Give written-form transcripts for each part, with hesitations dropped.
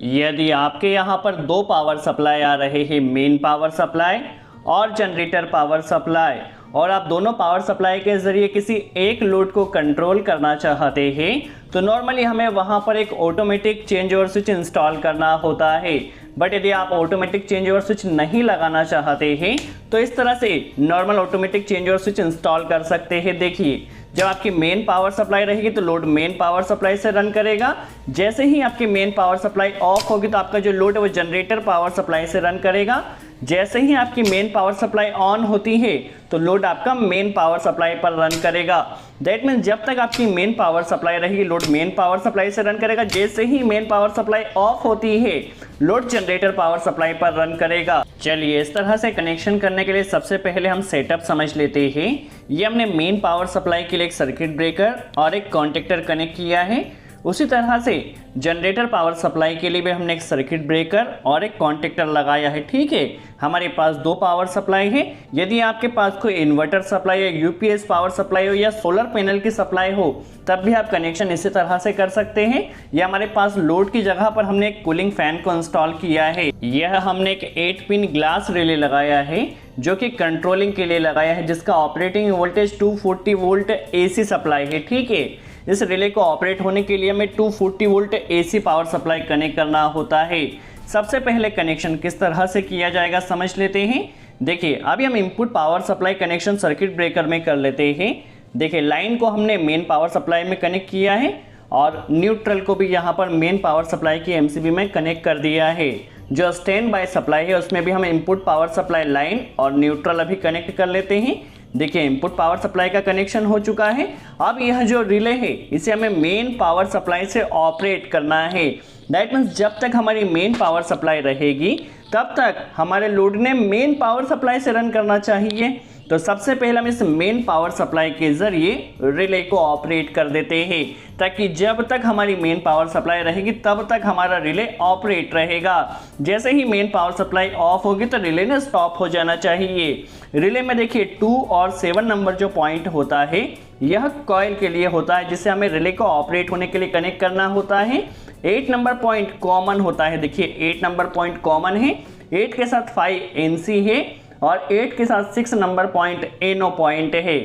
यदि आपके यहाँ पर दो पावर सप्लाई आ रहे हैं, मेन पावर सप्लाई और जनरेटर पावर सप्लाई, और आप दोनों पावर सप्लाई के ज़रिए किसी एक लोड को कंट्रोल करना चाहते हैं, तो नॉर्मली हमें वहाँ पर एक automatic change over switch install करना होता है। बट यदि आप ऑटोमेटिक चेंज ओवर स्विच नहीं लगाना चाहते हैं तो इस तरह से normal automatic change over switch install कर सकते हैं। देखिए, जब आपकी मेन पावर सप्लाई रहेगी तो लोड मेन पावर सप्लाई से रन करेगा। जैसे ही आपकी मेन पावर सप्लाई ऑफ होगी तो आपका जो लोड है वो जनरेटर पावर सप्लाई से रन करेगा। जैसे ही आपकी मेन पावर सप्लाई ऑन होती है तो लोड आपका मेन पावर सप्लाई पर रन करेगा। दैट मीन्स जब तक आपकी मेन पावर सप्लाई रहेगी लोड मेन पावर सप्लाई से रन करेगा। जैसे ही मेन पावर सप्लाई ऑफ होती है लोड जनरेटर पावर सप्लाई पर रन करेगा। चलिए, इस तरह से कनेक्शन करने के लिए सबसे पहले हम सेटअप समझ लेते हैं। ये हमने मेन पावर सप्लाई के लिए एक सर्किट ब्रेकर और एक कॉन्टेक्टर कनेक्ट किया है। उसी तरह से जनरेटर पावर सप्लाई के लिए भी हमने एक सर्किट ब्रेकर और एक कॉन्टेक्टर लगाया है। ठीक है, हमारे पास दो पावर सप्लाई है। यदि आपके पास कोई इन्वर्टर सप्लाई या यूपीएस पावर सप्लाई हो या सोलर पैनल की सप्लाई हो तब भी आप कनेक्शन इसी तरह से कर सकते हैं। या हमारे पास लोड की जगह पर हमने एक कूलिंग फैन को इंस्टॉल किया है। यह हमने एक 8 पिन ग्लास रिले लगाया है जो कि कंट्रोलिंग के लिए लगाया है, जिसका operating voltage 240 volt AC supply है। ठीक है, इस रिले को ऑपरेट होने के लिए हमें 240 volt AC power supply connect करना होता है। सबसे पहले कनेक्शन किस तरह से किया जाएगा समझ लेते हैं। देखिए, अभी हम input power supply connection circuit breaker में कर लेते हैं। देखिए, लाइन को हमने मेन पावर सप्लाई में कनेक्ट किया है और न्यूट्रल को भी यहाँ पर मेन पावर सप्लाई की एमसीबी में कनेक्ट कर दिया है। जो स्टैंड बाय सप्लाई है उसमें भी हम इनपुट पावर सप्लाई लाइन और न्यूट्रल अभी कनेक्ट कर लेते हैं। देखिए, इनपुट पावर सप्लाई का कनेक्शन हो चुका है। अब यह जो रिले है इसे हमें मेन पावर सप्लाई से ऑपरेट करना है। दैट मीन्स जब तक हमारी मेन पावर सप्लाई रहेगी तब तक हमारे लोड ने मेन पावर सप्लाई से रन करना चाहिए। तो सबसे पहले हम इस मेन पावर सप्लाई के जरिए रिले को ऑपरेट कर देते हैं, ताकि जब तक हमारी मेन पावर सप्लाई रहेगी तब तक हमारा रिले ऑपरेट रहेगा। जैसे ही मेन पावर सप्लाई ऑफ होगी तो रिले ने स्टॉप हो जाना चाहिए। रिले में देखिए 2 और 7 नंबर जो पॉइंट होता है यह कॉइल के लिए होता है, जिससे हमें रिले को ऑपरेट होने के लिए कनेक्ट करना होता है। 8 नंबर पॉइंट कॉमन होता है। देखिए, 8 नंबर पॉइंट कॉमन है। 8 के साथ 5 एनसी है और 8 के साथ 6 नंबर पॉइंट एनओ पॉइंट है।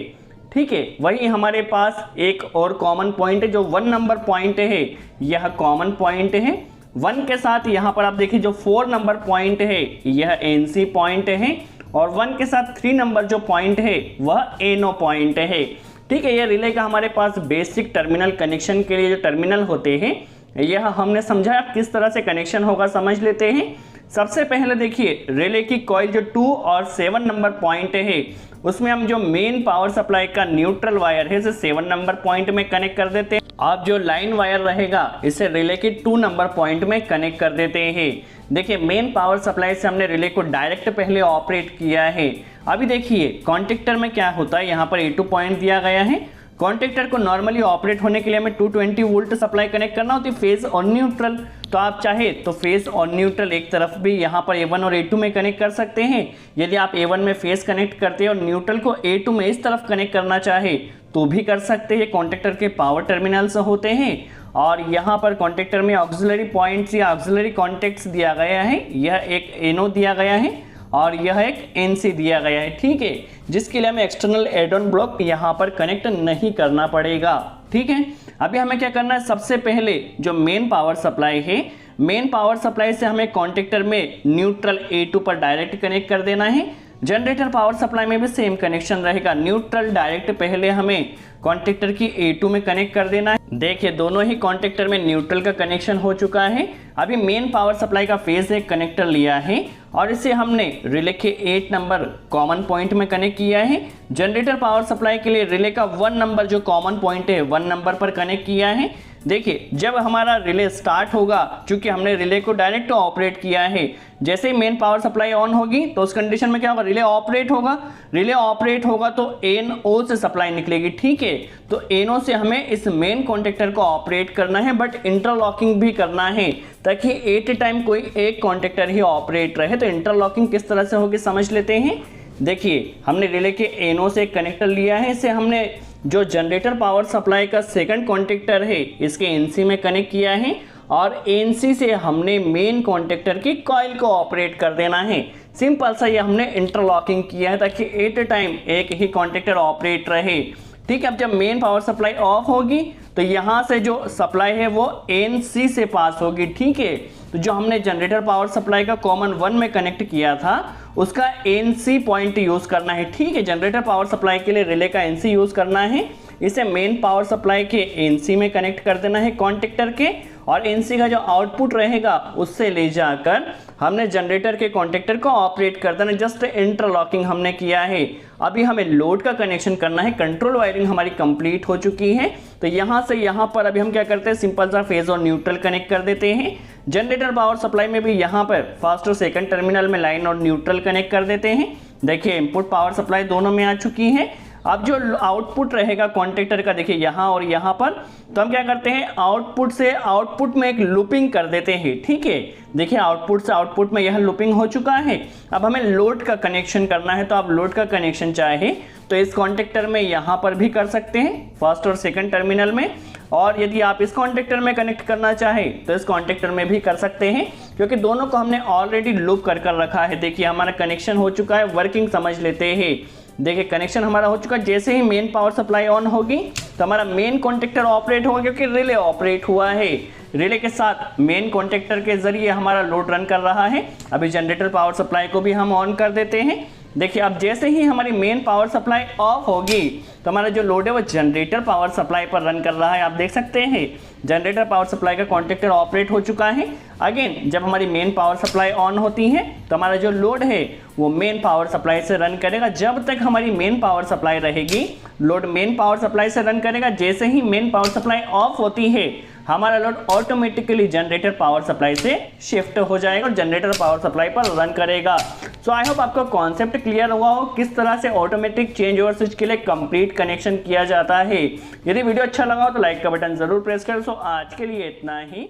ठीक है, वही हमारे पास एक और कॉमन पॉइंट है जो 1 नंबर पॉइंट है, यह कॉमन पॉइंट है। 1 के साथ यहाँ पर आप देखिए जो 4 नंबर पॉइंट है यह एनसी पॉइंट है, और 1 के साथ 3 नंबर जो पॉइंट है वह एनओ पॉइंट है। ठीक है, यह रिले का हमारे पास बेसिक टर्मिनल कनेक्शन के लिए जो टर्मिनल होते हैं यह हमने समझा। किस तरह से कनेक्शन होगा समझ लेते हैं। सबसे पहले देखिए, रिले की कॉइल जो 2 और 7 नंबर पॉइंट है उसमें हम जो मेन पावर सप्लाई का न्यूट्रल वायर है इसे 7 नंबर पॉइंट में कनेक्ट कर देते हैं। अब जो लाइन वायर रहेगा इसे रिले की 2 नंबर पॉइंट में कनेक्ट कर देते हैं। देखिए, मेन पावर सप्लाई से हमने रिले को डायरेक्ट पहले ऑपरेट किया है। अभी देखिए कॉन्टेक्टर में क्या होता है, यहाँ पर A2 पॉइंट दिया गया है। कॉन्टेक्टर को नॉर्मली ऑपरेट होने के लिए हमें 220 वोल्ट सप्लाई कनेक्ट करना होती है, फेज और न्यूट्रल। तो आप चाहे तो फेज और न्यूट्रल एक तरफ भी यहाँ पर A1 और A2 में कनेक्ट कर सकते हैं। यदि आप A1 में फेज कनेक्ट करते हैं और न्यूट्रल को A2 में इस तरफ कनेक्ट करना चाहे तो भी कर सकते हैं। कॉन्टेक्टर के पावर टर्मिनल्स होते हैं और यहाँ पर कॉन्टेक्टर में ऑक्सिलरी पॉइंट्स या ऑक्सिलरी कॉन्टेक्ट्स दिया गया है। यह एक एनो दिया गया है और यह एक एनसी दिया गया है। ठीक है, जिसके लिए हमें एक्सटर्नल एड ऑन ब्लॉक यहाँ पर कनेक्ट नहीं करना पड़ेगा। ठीक है, अभी हमें क्या करना है, सबसे पहले जो मेन पावर सप्लाई है, मेन पावर सप्लाई से हमें कॉन्टेक्टर में न्यूट्रल A2 पर डायरेक्ट कनेक्ट कर देना है। जनरेटर पावर सप्लाई में भी सेम कनेक्शन रहेगा। न्यूट्रल डायरेक्ट पहले हमें कॉन्टेक्टर की A2 में कनेक्ट कर देना है। देखिए, दोनों ही कॉन्टेक्टर में न्यूट्रल का कनेक्शन हो चुका है। अभी मेन पावर सप्लाई का फेज एक कनेक्टर लिया है और इसे हमने रिले के 8 नंबर कॉमन पॉइंट में कनेक्ट किया है। जनरेटर पावर सप्लाई के लिए रिले का 1 नंबर जो कॉमन पॉइंट है 1 नंबर पर कनेक्ट किया है। देखिए, जब हमारा रिले स्टार्ट होगा, चूंकि हमने रिले को डायरेक्ट ऑपरेट किया है, जैसे ही मेन पावर सप्लाई ऑन होगी तो उस कंडीशन में क्या होगा, रिले ऑपरेट होगा। रिले ऑपरेट होगा तो एनओ से सप्लाई निकलेगी। ठीक है, तो एनओ से हमें इस मेन कॉन्टेक्टर को ऑपरेट करना है, बट इंटरलॉकिंग भी करना है ताकि एट ए टाइम कोई एक कॉन्टेक्टर ही ऑपरेट रहे। तो इंटरलॉकिंग किस तरह से होगी समझ लेते हैं। देखिए, हमने रिले के एनओ से एक कनेक्टर लिया है, इसे हमने जो जनरेटर पावर सप्लाई का सेकंड कॉन्टेक्टर है इसके एनसी में कनेक्ट किया है और NC से हमने मेन कॉन्टेक्टर की कॉइल को ऑपरेट कर देना है। सिंपल सा ये हमने इंटरलॉकिंग किया है ताकि एट ए टाइम एक ही कॉन्टेक्टर ऑपरेट रहे। ठीक है, अब जब मेन पावर सप्लाई ऑफ होगी तो यहाँ से जो सप्लाई है वो NC से पास होगी। ठीक है, तो जो हमने जनरेटर पावर सप्लाई का कॉमन 1 में कनेक्ट किया था उसका NC पॉइंट यूज़ करना है। ठीक है, जनरेटर पावर सप्लाई के लिए रिले का NC यूज़ करना है, इसे मेन पावर सप्लाई के NC में कनेक्ट कर देना है कॉन्टेक्टर के, और NC का जो आउटपुट रहेगा उससे ले जाकर हमने जनरेटर के कॉन्टेक्टर को ऑपरेट कर देना। जस्ट इंटरलॉकिंग हमने किया है। अभी हमें लोड का कनेक्शन करना है। कंट्रोल वायरिंग हमारी कंप्लीट हो चुकी है। तो यहाँ से यहाँ पर अभी हम क्या करते हैं, सिंपल सा फेज और न्यूट्रल कनेक्ट कर देते हैं। जनरेटर पावर सप्लाई में भी यहाँ पर फर्स्ट और सेकंड टर्मिनल में लाइन और न्यूट्रल कनेक्ट कर देते हैं। देखिए इनपुट पावर सप्लाई दोनों में आ चुकी है। अब जो आउटपुट रहेगा कॉन्टेक्टर का, देखिए यहाँ और यहाँ पर, तो हम क्या करते हैं, आउटपुट से आउटपुट में एक लूपिंग कर देते हैं। ठीक है, देखिए आउटपुट से आउटपुट में यह लूपिंग हो चुका है। अब हमें लोड का कनेक्शन करना है, तो आप लोड का कनेक्शन चाहे तो इस कॉन्टेक्टर में यहाँ पर भी कर सकते हैं, फर्स्ट और सेकंड टर्मिनल में, और यदि आप इस कॉन्टेक्टर में कनेक्ट करना चाहें तो इस कॉन्टेक्टर में भी कर सकते हैं, क्योंकि दोनों को हमने ऑलरेडी लूप कर रखा है। देखिए हमारा कनेक्शन हो चुका है। वर्किंग समझ लेते हैं। देखिए कनेक्शन हमारा हो चुका है। जैसे ही मेन पावर सप्लाई ऑन होगी तो हमारा मेन कॉन्टेक्टर ऑपरेट होगा, क्योंकि रिले ऑपरेट हुआ है। रिले के साथ मेन कॉन्टेक्टर के जरिए हमारा लोड रन कर रहा है। अभी जनरेटर पावर सप्लाई को भी हम ऑन कर देते हैं। देखिए अब जैसे ही हमारी मेन पावर सप्लाई ऑफ होगी तो हमारा जो लोड है वो जनरेटर पावर सप्लाई पर रन कर रहा है। आप देख सकते हैं जनरेटर पावर सप्लाई का कॉन्टेक्टर ऑपरेट हो चुका है। अगेन जब हमारी मेन पावर सप्लाई ऑन होती है तो हमारा जो लोड है वो मेन पावर सप्लाई से रन करेगा। जब तक हमारी मेन पावर सप्लाई रहेगी लोड मेन पावर सप्लाई से रन करेगा। जैसे ही मेन पावर सप्लाई ऑफ होती है हमारा load automatically generator power supply से शिफ्ट हो जाएगा और जनरेटर पावर सप्लाई पर रन करेगा। सो आई होप आपको कॉन्सेप्ट क्लियर हुआ हो किस तरह से ऑटोमेटिक चेंज ओवर स्विच के लिए कंप्लीट कनेक्शन किया जाता है। यदि वीडियो अच्छा लगा हो तो लाइक का बटन जरूर प्रेस करें। सो आज के लिए इतना ही।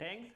थैंक्स।